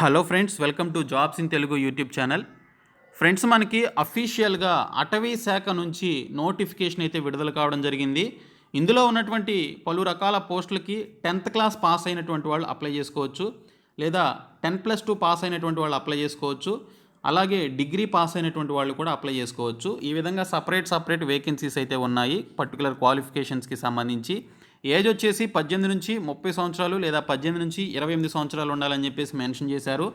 Hello friends, welcome to jobs in Telugu YouTube channel. Friends, మనకి అఫీషియల్గా అటవీ శాఖ నుంచి నోటిఫికేషన్ అయితే విడుదల కావడం జరిగింది. ఇందులో ఉన్నటువంటి పలు రకాల పోస్టులకి 10th క్లాస్ పాస్ అయినటువంటి వాళ్ళు అప్లై చేసుకోవచ్చు, లేదా 10+2 పాస్ అయినటువంటి వాళ్ళు అప్లై చేసుకోవచ్చు, అలాగే డిగ్రీ పాస్ అయినటువంటి వాళ్ళు కూడా అప్లై చేసుకోవచ్చు. ఈ విధంగా సపరేట్ వేకెన్సీస్ అయితే ఉన్నాయి పర్టికులర్ క్వాలిఫికేషన్స్కి సంబంధించి. ఏజ్ వచ్చేసి 18 నుంచి 30 సంవత్సరాలు లేదా 18 నుంచి 28 సంవత్సరాలు ఉండాలని చెప్పేసి మెన్షన్ చేశారు.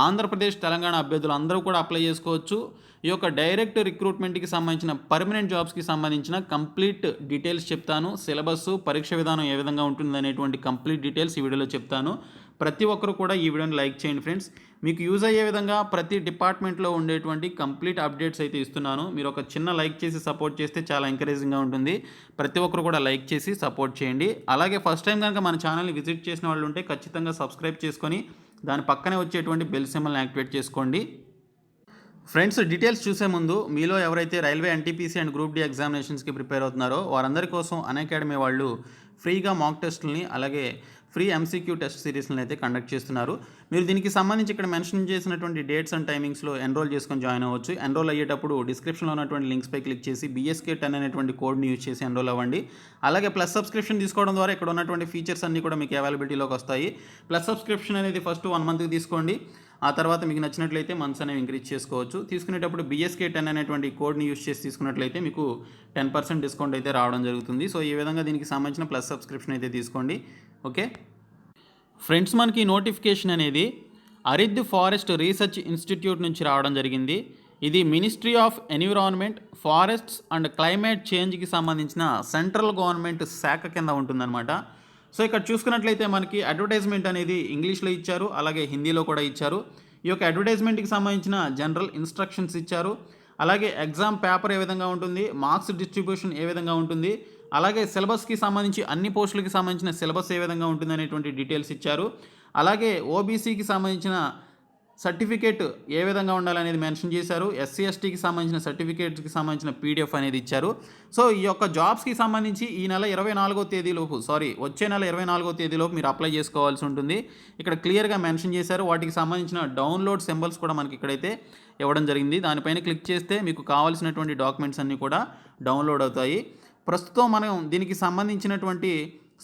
ఆంధ్రప్రదేశ్, తెలంగాణ అభ్యర్థులు అందరూ కూడా అప్లై చేసుకోవచ్చు. ఈ యొక్క డైరెక్ట్ రిక్రూట్మెంట్కి సంబంధించిన పర్మనెంట్ జాబ్స్కి సంబంధించిన కంప్లీట్ డీటెయిల్స్ చెప్తాను. సిలబస్, పరీక్ష విధానం ఏ విధంగా ఉంటుంది అనేటువంటి కంప్లీట్ డీటెయిల్స్ ఈ వీడియోలో చెప్తాను. ప్రతి ఒక్కరు కూడా ఈ వీడియోని లైక్ చేయండి ఫ్రెండ్స్. మీకు యూజ్ అయ్యే విధంగా ప్రతి డిపార్ట్మెంట్లో ఉండేటువంటి కంప్లీట్ అప్డేట్స్ అయితే ఇస్తున్నాను. మీరు ఒక చిన్న లైక్ చేసి సపోర్ట్ చేస్తే చాలా ఎంకరేజింగ్గా ఉంటుంది. ప్రతి ఒక్కరు కూడా లైక్ చేసి సపోర్ట్ చేయండి. అలాగే ఫస్ట్ టైం కనుక మన ఛానల్ని విజిట్ చేసిన వాళ్ళు ఉంటే ఖచ్చితంగా సబ్స్క్రైబ్ చేసుకొని దాని పక్కనే వచ్చేటువంటి బెల్ సింబల్ని యాక్టివేట్ చేసుకోండి. ఫ్రెండ్స్, డీటెయిల్స్ చూసే ముందు మీలో ఎవరైతే railway, NTPC and group D ఎగ్జామినేషన్స్కి ప్రిపేర్ అవుతున్నారో వారందరి కోసం అన్అకాడమీ వాళ్ళు ఫ్రీగా మాక్ టెస్టులని, అలాగే ఫ్రీ ఎంసీక్యూ టెస్ట్ సిరీస్ని అయితే కండక్ట్ చేస్తున్నారు. మీరు దీనికి సంబంధించి ఇక్కడ మెన్షన్ చేసినటువంటి డేట్స్ అండ్ టైమింగ్స్లో ఎన్రోల్ చేసుకొని జాయిన్ అవ్వచ్చు. ఎన్రోల్ అయ్యేటప్పుడు డిస్క్రిప్షన్లో ఉన్నటువంటి లింక్స్పై క్లిక్ చేసి BSK10 అనేటువంటి కోడ్ని యూజ్ చేసి ఎన్రోల్ అవ్వండి. అలాగే ప్లస్ సబ్స్క్రిప్షన్ తీసుకోవడం ద్వారా ఇక్కడ ఉన్నటువంటి ఫీచర్స్ అన్నీ కూడా మీకు అవైలబిలిటీలోకి వస్తాయి. ప్లస్ సబ్స్క్రిప్షన్ అనేది ఫస్ట్ 1 మంత్కి తీసుకోండి. ఆ తర్వాత మీకు నచ్చినట్లయితే మంత్స్ అనేవి ఇంక్రీజ్ చేసుకోవచ్చు. తీసుకునేటప్పుడు BSK10 అనేటువంటి కోడ్ని యూజ్ చేసి తీసుకున్నట్లయితే మీకు 10% డిస్కౌంట్ అయితే రావడం జరుగుతుంది. సో ఈ విధంగా దీనికి సంబంధించిన ప్లస్ సబ్స్క్రిప్షన్ అయితే తీసుకోండి. ఓకే ఫ్రెండ్స్, మనకి నోటిఫికేషన్ అనేది అరిద్ ఫారెస్ట్ రీసెర్చ్ ఇన్స్టిట్యూట్ నుంచి రావడం జరిగింది. ఇది ministry of environment, forests and climate చేంజ్కి సంబంధించిన సెంట్రల్ గవర్నమెంట్ శాఖ కింద ఉంటుందన్నమాట. సో ఇక్కడ చూసుకున్నట్లయితే మనకి అడ్వర్టైజ్మెంట్ అనేది ఇంగ్లీష్లో ఇచ్చారు, అలాగే హిందీలో కూడా ఇచ్చారు. ఈ యొక్క అడ్వర్టైజ్మెంట్కి సంబంధించిన జనరల్ ఇన్స్ట్రక్షన్స్ ఇచ్చారు. అలాగే ఎగ్జామ్ పేపర్ ఏ విధంగా ఉంటుంది, మార్క్స్ డిస్ట్రిబ్యూషన్ ఏ విధంగా ఉంటుంది, అలాగే సిలబస్కి సంబంధించి అన్ని పోస్టులకి సంబంధించిన సిలబస్ ఏ విధంగా ఉంటుంది అనేటువంటి డీటెయిల్స్ ఇచ్చారు. అలాగే ఓబీసీకి సంబంధించిన సర్టిఫికేట్ ఏ విధంగా ఉండాలనేది మెన్షన్ చేశారు. SC STకి సంబంధించిన సర్టిఫికేట్స్కి సంబంధించిన PDF అనేది ఇచ్చారు. సో ఈ యొక్క జాబ్స్కి సంబంధించి ఈ నెల 24వ తేదీలోపు వచ్చే నెల 24వ తేదీలోపు మీరు అప్లై చేసుకోవాల్సి ఉంటుంది. ఇక్కడ క్లియర్గా మెన్షన్ చేశారు. వాటికి సంబంధించిన డౌన్లోడ్ సింబల్స్ కూడా మనకి ఇక్కడైతే ఇవ్వడం జరిగింది. దానిపైన క్లిక్ చేస్తే మీకు కావాల్సినటువంటి డాక్యుమెంట్స్ అన్నీ కూడా డౌన్లోడ్ అవుతాయి. ప్రస్తుతం మనం దీనికి సంబంధించినటువంటి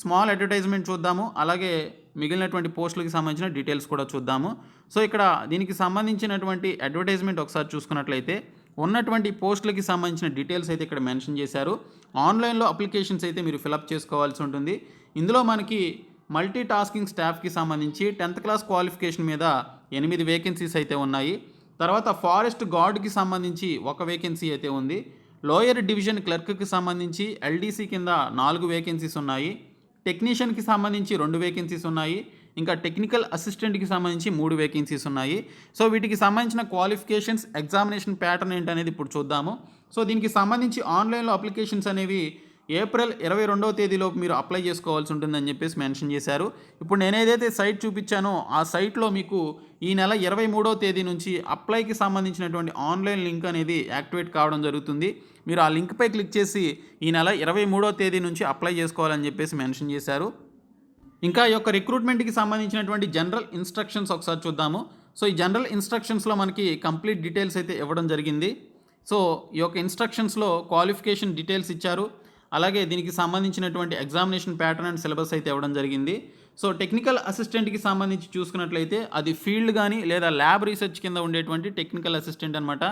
స్మాల్ అడ్వర్టైజ్మెంట్ చూద్దాము, అలాగే మిగిలినటువంటి పోస్టులకి సంబంధించిన డీటెయిల్స్ కూడా చూద్దాము. సో ఇక్కడ దీనికి సంబంధించినటువంటి అడ్వర్టైజ్మెంట్ ఒకసారి చూసుకున్నట్లయితే ఉన్నటువంటి పోస్టులకి సంబంధించిన డీటెయిల్స్ అయితే ఇక్కడ మెన్షన్ చేశారు. ఆన్లైన్లో అప్లికేషన్స్ అయితే మీరు ఫిలప్ చేసుకోవాల్సి ఉంటుంది. ఇందులో మనకి మల్టీ టాస్కింగ్ స్టాఫ్కి సంబంధించి 10th క్లాస్ క్వాలిఫికేషన్ మీద 8 వేకెన్సీస్ అయితే ఉన్నాయి. తర్వాత ఫారెస్ట్ గార్డ్కి సంబంధించి 1 వేకెన్సీ అయితే ఉంది. లోయర్ డివిజన్ క్లర్క్కి సంబంధించి LDC కింద 4 వేకెన్సీస్ ఉన్నాయి. టెక్నీషియన్కి సంబంధించి 2 వేకెన్సీస్ ఉన్నాయి. ఇంకా టెక్నికల్ అసిస్టెంట్కి సంబంధించి 3 వేకెన్సీస్ ఉన్నాయి. సో వీటికి సంబంధించిన క్వాలిఫికేషన్స్, ఎగ్జామినేషన్ ప్యాటర్న్ ఏంటనేది ఇప్పుడు చూద్దాము. సో దీనికి సంబంధించి ఆన్లైన్లో అప్లికేషన్స్ అనేవి ఏప్రిల్ 22వ తేదీలోపు మీరు అప్లై చేసుకోవాల్సి ఉంటుందని చెప్పేసి మెన్షన్ చేశారు. ఇప్పుడు నేను ఏదైతే సైట్ చూపించానో ఆ సైట్లో మీకు ఈ నెల 23వ తేదీ నుంచి అప్లైకి సంబంధించినటువంటి ఆన్లైన్ లింక్ అనేది యాక్టివేట్ కావడం జరుగుతుంది. మీరు ఆ లింక్పై క్లిక్ చేసి ఈ నెల 23వ తేదీ నుంచి అప్లై చేసుకోవాలని చెప్పేసి మెన్షన్ చేశారు. ఇంకా ఈ యొక్క రిక్రూట్మెంట్కి సంబంధించినటువంటి జనరల్ ఇన్స్ట్రక్షన్స్ ఒకసారి చూద్దాము. సో ఈ జనరల్ ఇన్స్ట్రక్షన్స్లో మనకి కంప్లీట్ డీటెయిల్స్ అయితే ఇవ్వడం జరిగింది. సో ఈ యొక్క ఇన్స్ట్రక్షన్స్లో క్వాలిఫికేషన్ డీటెయిల్స్ ఇచ్చారు. అలాగే దీనికి సంబంధించినటువంటి ఎగ్జామినేషన్ ప్యాటర్న్ అండ్ సిలబస్ అయితే ఇవ్వడం జరిగింది. సో టెక్నికల్ అసిస్టెంట్కి సంబంధించి చూసుకున్నట్లయితే అది ఫీల్డ్ కానీ లేదా ల్యాబ్ రీసెర్చ్ కింద ఉండేటువంటి టెక్నికల్ అసిస్టెంట్ అనమాట.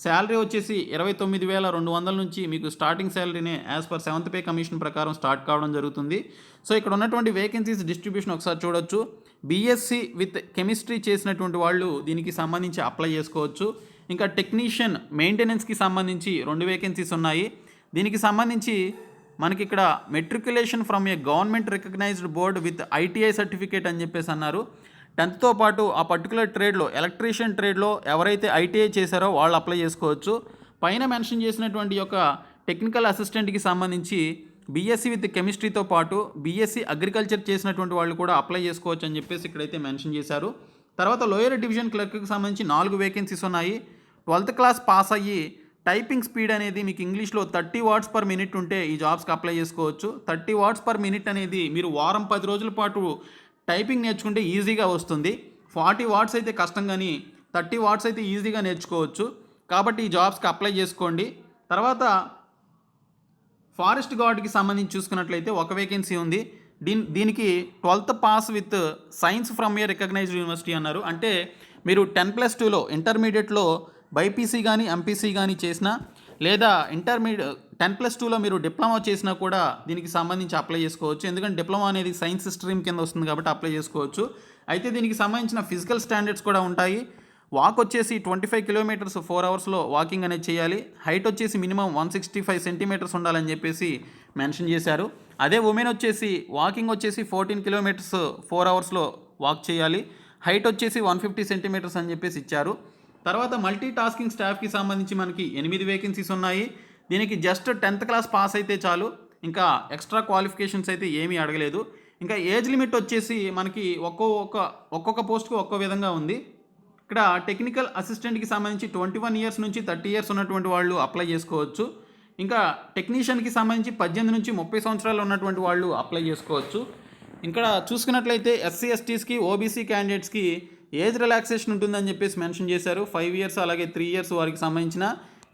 శాలరీ వచ్చేసి 29,200 నుంచి మీకు స్టార్టింగ్ శాలరీనే as per 7th pay commission ప్రకారం స్టార్ట్ కావడం జరుగుతుంది. సో ఇక్కడ ఉన్నటువంటి వేకెన్సీస్ డిస్ట్రిబ్యూషన్ ఒకసారి చూడొచ్చు. BSc విత్ కెమిస్ట్రీ చేసినటువంటి వాళ్ళు దీనికి సంబంధించి అప్లై చేసుకోవచ్చు. ఇంకా టెక్నీషియన్ మెయింటెనెన్స్కి సంబంధించి 2 వేకెన్సీస్ ఉన్నాయి. దీనికి సంబంధించి మనకి ఇక్కడ matriculation from a government recognised board with ITI certificate అని చెప్పేసి అన్నారు. 10th పాటు ఆ పర్టికులర్ ట్రేడ్లో, ఎలక్ట్రీషియన్ ట్రేడ్లో ఎవరైతే ITI చేశారో వాళ్ళు అప్లై చేసుకోవచ్చు. పైన మెన్షన్ చేసినటువంటి యొక్క టెక్నికల్ అసిస్టెంట్కి సంబంధించి BSc విత్ కెమిస్ట్రీతో పాటు BSc అగ్రికల్చర్ చేసినటువంటి వాళ్ళు కూడా అప్లై చేసుకోవచ్చు అని చెప్పేసి ఇక్కడైతే మెన్షన్ చేశారు. తర్వాత లోయర్ డివిజన్ క్లర్క్కి సంబంధించి 4 వేకెన్సీస్ ఉన్నాయి. 12th క్లాస్ పాస్ అయ్యి టైపింగ్ స్పీడ్ అనేది మీకు ఇంగ్లీష్లో 30 words per minute ఉంటే ఈ జాబ్స్కి అప్లై చేసుకోవచ్చు. 30 words per minute అనేది మీరు వారం 10 రోజుల పాటు టైపింగ్ నేర్చుకుంటే ఈజీగా వస్తుంది. 40 వాట్స్ అయితే కష్టం కానీ 30 వాట్స్ అయితే ఈజీగా నేర్చుకోవచ్చు. కాబట్టి ఈ జాబ్స్కి అప్లై చేసుకోండి. తర్వాత ఫారెస్ట్ గార్డ్కి సంబంధించి చూసుకున్నట్లయితే ఒక వేకెన్సీ ఉంది. దీనికి 12th pass with science from a recognised university అన్నారు. అంటే మీరు 10+2లో ఇంటర్మీడియట్లో బైపీసీ కానీ ఎంపీసీ కానీ చేసినా, లేదా 10+2లో మీరు డిప్లొమా చేసినా కూడా దీనికి సంబంధించి అప్లై చేసుకోవచ్చు. ఎందుకంటే డిప్లొమా అనేది సైన్స్ స్ట్రీమ్ కింద వస్తుంది కాబట్టి అప్లై చేసుకోవచ్చు. అయితే దీనికి సంబంధించిన ఫిజికల్ స్టాండర్డ్స్ కూడా ఉంటాయి. వాక్ వచ్చేసి 25 కిలోమీటర్స్ 4 అవర్స్లో వాకింగ్ అనేది చేయాలి. హైట్ వచ్చేసి మినిమం 165 సెంటీమీటర్స్ ఉండాలని చెప్పేసి మెన్షన్ చేశారు. అదే ఉమెన్ వచ్చేసి వాకింగ్ వచ్చేసి 14 కిలోమీటర్స్ 4 అవర్స్లో వాక్ చేయాలి. హైట్ వచ్చేసి 150 సెంటీమీటర్స్ అని చెప్పేసి ఇచ్చారు. తర్వాత మల్టీ టాస్కింగ్ స్టాఫ్కి సంబంధించి మనకి 8 వేకెన్సీస్ ఉన్నాయి. దీనికి జస్ట్ 10th క్లాస్ పాస్ అయితే చాలు, ఇంకా ఎక్స్ట్రా క్వాలిఫికేషన్స్ అయితే ఏమీ అడగలేదు. ఇంకా ఏజ్ లిమిట్ వచ్చేసి మనకి ఒక్కొక్క పోస్ట్కి ఒక్కో విధంగా ఉంది. ఇక్కడ టెక్నికల్ అసిస్టెంట్కి సంబంధించి 21 ఇయర్స్ నుంచి 30 ఇయర్స్ ఉన్నటువంటి వాళ్ళు అప్లై చేసుకోవచ్చు. ఇంకా టెక్నీషియన్కి సంబంధించి 18 నుంచి 30 సంవత్సరాలు ఉన్నటువంటి వాళ్ళు అప్లై చేసుకోవచ్చు. ఇక్కడ చూసుకున్నట్లయితే ఎస్సీ ఎస్టీస్కి ఓబీసీ క్యాండిడేట్స్కి ఏజ్ రిలాక్సేషన్ ఉంటుందని చెప్పేసి మెన్షన్ చేశారు. 5 ఇయర్స్ అలాగే 3 ఇయర్స్ వారికి సంబంధించిన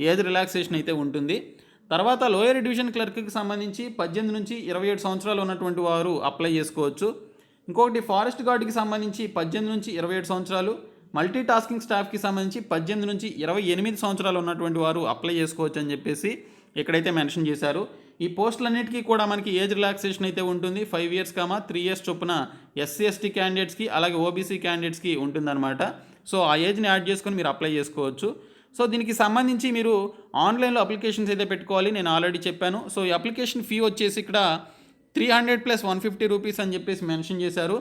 ఏజ్ రిలాక్సేషన్ అయితే ఉంటుంది. తర్వాత లోయర్ డివిజన్ క్లర్క్కి సంబంధించి 18 నుంచి 27 సంవత్సరాలు ఉన్నటువంటి వారు అప్లై చేసుకోవచ్చు. ఇంకొకటి ఫారెస్ట్ గార్డ్కి సంబంధించి 18 నుంచి 27 సంవత్సరాలు, మల్టీ టాస్కింగ్ స్టాఫ్కి సంబంధించి 18 నుంచి 28 సంవత్సరాలు ఉన్నటువంటి వారు అప్లై చేసుకోవచ్చు అని చెప్పేసి ఇక్కడైతే మెన్షన్ చేశారు. ఈ పోస్టులన్నిటికీ కూడా మనకి ఏజ్ రిలాక్సేషన్ అయితే ఉంటుంది. 5 ఇయర్స్ 3 ఇయర్స్ చొప్పున ఎస్సీ ఎస్టీ క్యాండిడేట్స్కి అలాగే ఓబీసీ క్యాండిడేట్స్కి ఉంటుందన్నమాట. సో ఆ ఏజ్ని యాడ్ చేసుకొని మీరు అప్లై చేసుకోవచ్చు. సో దీనికి సంబంధించి మీరు ఆన్లైన్లో అప్లికేషన్స్ అయితే పెట్టుకోవాలి, నేను ఆల్రెడీ చెప్పాను. సో ఈ అప్లికేషన్ ఫీ వచ్చేసి ఇక్కడ 300 + 150 రూపీస్ అని చెప్పేసి మెన్షన్ చేశారు.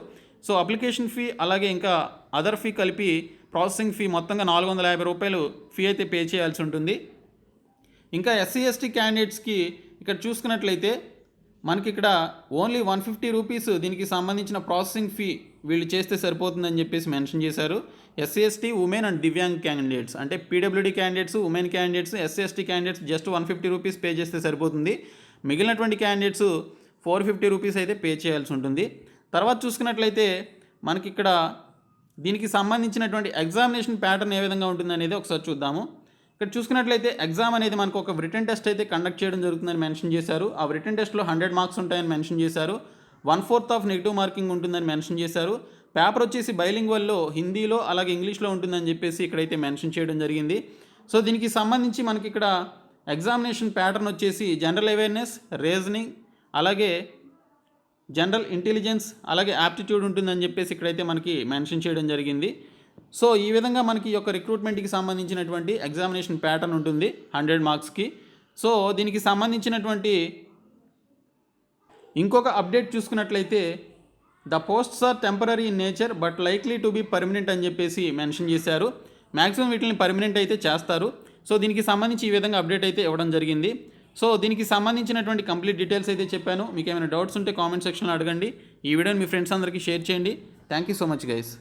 సో అప్లికేషన్ ఫీ అలాగే ఇంకా అదర్ ఫీ కలిపి ప్రాసెసింగ్ ఫీ మొత్తంగా 450 రూపాయలు ఫీ అయితే పే చేయాల్సి ఉంటుంది. ఇంకా ఎస్సీ ఎస్టీ క్యాండిడేట్స్కి ఇక్కడ చూసుకున్నట్లయితే మనకి ఇక్కడ ఓన్లీ 150 రూపీస్ దీనికి సంబంధించిన ప్రాసెసింగ్ ఫీ వీళ్ళు చేస్తే సరిపోతుందని చెప్పేసి మెన్షన్ చేశారు. SC ST women and divyang candidates అంటే PWD candidates, women candidates, SC ST candidates just 150 rupees pay చేస్తే సరిపోతుంది. మిగిలినటువంటి క్యాండిడేట్స్ 450 రూపీస్ అయితే పే చేయాల్సి ఉంటుంది. తర్వాత చూసుకున్నట్లయితే మనకి ఇక్కడ దీనికి సంబంధించినటువంటి ఎగ్జామినేషన్ ప్యాటర్న్ ఏ విధంగా ఉంటుంది అనేది ఒకసారి చూద్దాము. ఇక్కడ చూసుకున్నట్లయితే ఎగ్జామ్ అనేది మనకు ఒక రిటన్ టెస్ట్ అయితే కండక్ట్ చేయడం జరుగుతుందని మెన్షన్ చేశారు. ఆ రిటన్ టెస్ట్లో 100 మార్క్స్ ఉంటాయని మెన్షన్ చేశారు. 1/4 ఆఫ్ నెగిటివ్ మార్కింగ్ ఉంటుందని మెన్షన్ చేశారు. పేపర్ వచ్చేసి బైలింగ్వల్లో హిందీలో అలాగే ఇంగ్లీష్లో ఉంటుందని చెప్పేసి ఇక్కడైతే మెన్షన్ చేయడం జరిగింది. సో దీనికి సంబంధించి మనకి ఇక్కడ ఎగ్జామినేషన్ ప్యాటర్న్ వచ్చేసి జనరల్ అవేర్నెస్, రీజనింగ్, అలాగే జనరల్ ఇంటెలిజెన్స్, అలాగే యాప్టిట్యూడ్ ఉంటుందని చెప్పేసి ఇక్కడైతే మనకి మెన్షన్ చేయడం జరిగింది. సో ఈ విధంగా మనకి ఈ యొక్క రిక్రూట్మెంట్కి సంబంధించినటువంటి ఎగ్జామినేషన్ ప్యాటర్న్ ఉంటుంది 100 మార్క్స్కి. సో దీనికి సంబంధించినటువంటి ఇంకొక అప్డేట్ చూసుకున్నట్లయితే the posts are temporary in nature but likely to be permanent అని చెప్పేసి మెన్షన్ చేశారు. మ్యాక్సిమం వీటిని పర్మనెంట్ అయితే చేస్తారు. సో దీనికి సంబంధించి ఈ విధంగా అప్డేట్ అయితే ఇవ్వడం జరిగింది. సో దీనికి సంబంధించినటువంటి కంప్లీట్ డీటెయిల్స్ అయితే చెప్పాను. మీకు ఏమైనా డౌట్స్ ఉంటే కామెంట్ సెక్షన్లో అడగండి. ఈ వీడియోని మీ ఫ్రెండ్స్ అందరికీ షేర్ చేయండి. Thank you so much guys.